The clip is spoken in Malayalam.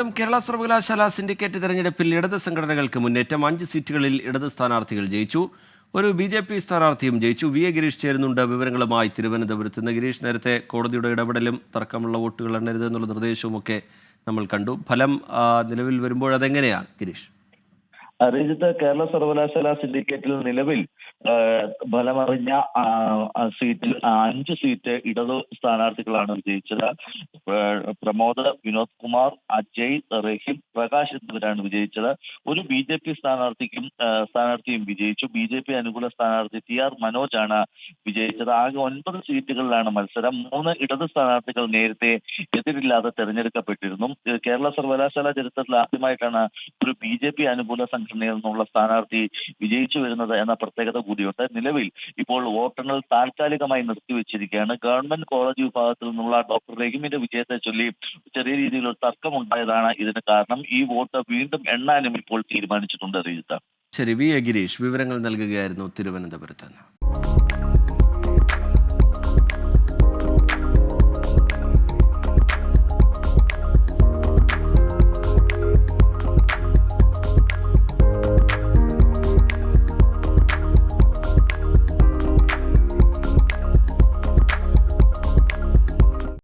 കേരള സർവകലാശാല സിൻഡിക്കേറ്റ് തെരഞ്ഞെടുപ്പിൽ ഇടത് സംഘടനകൾക്ക് മുന്നേറ്റം. 5 സീറ്റുകളിൽ ഇടത് സ്ഥാനാർത്ഥികൾ ജയിച്ചു. ഒരു BJP സ്ഥാനാർത്ഥിയും ജയിച്ചു. VA ഗിരീഷ് ചേരുന്നുണ്ട് വിവരങ്ങളുമായി തിരുവനന്തപുരത്ത് നിന്ന്. ഗിരീഷ്, നേരത്തെ കോടതിയുടെ ഇടപെടലും തർക്കമുള്ള വോട്ടുകൾ എണ്ണരുത് എന്നുള്ള നിർദ്ദേശവും ഒക്കെ നമ്മൾ കണ്ടു. ഫലം നിലവിൽ വരുമ്പോൾ അതെങ്ങനെയാണ് ഗിരീഷ്? രാജ്യത്ത് കേരള സർവകലാശാല സിൻഡിക്കേറ്റിൽ നിലവിൽ ഫലമറിഞ്ഞ സീറ്റിൽ 5 സീറ്റ് ഇടതു സ്ഥാനാർത്ഥികളാണ് വിജയിച്ചത്. പ്രമോദ്, വിനോദ് കുമാർ, അജയ്, റഹീം, പ്രകാശ് എന്നിവരാണ് വിജയിച്ചത്. ഒരു BJP സ്ഥാനാർത്ഥിയും വിജയിച്ചു. BJP അനുകൂല സ്ഥാനാർത്ഥി TR മനോജാണ് വിജയിച്ചത്. ആകെ 9 സീറ്റുകളിലാണ് മത്സരം. 3 ഇടത് സ്ഥാനാർത്ഥികൾ നേരത്തെ എതിരില്ലാതെ തെരഞ്ഞെടുക്കപ്പെട്ടിരുന്നു. കേരള സർവകലാശാല ചരിത്രത്തിൽ ആദ്യമായിട്ടാണ് ഒരു BJP അനുകൂല സംഘടനയിൽ നിന്നുള്ള സ്ഥാനാർത്ഥി വിജയിച്ചു വരുന്നത് എന്ന പ്രത്യേകത കൂടിയുണ്ട്. നിലവിൽ ഇപ്പോൾ വോട്ടെണ്ണൽ താൽക്കാലികമായി നിർത്തിവെച്ചിരിക്കുകയാണ്. ഗവൺമെന്റ് കോളേജ് വിഭാഗത്തിൽ നിന്നുള്ള ഡോക്ടർ റഹീമിന്റെ വിജയത്തെ ചൊല്ലി ചെറിയ രീതിയിലുള്ള തർക്കമുണ്ടായതാണ് ഇതിന് കാരണം. ഈ വോട്ട് വീണ്ടും എണ്ണാനും ഇപ്പോൾ തീരുമാനിച്ചിട്ടുണ്ട്. ശരി, VA ഗിരീഷ് വിവരങ്ങൾ നൽകുകയായിരുന്നു തിരുവനന്തപുരത്ത് നിന്ന്.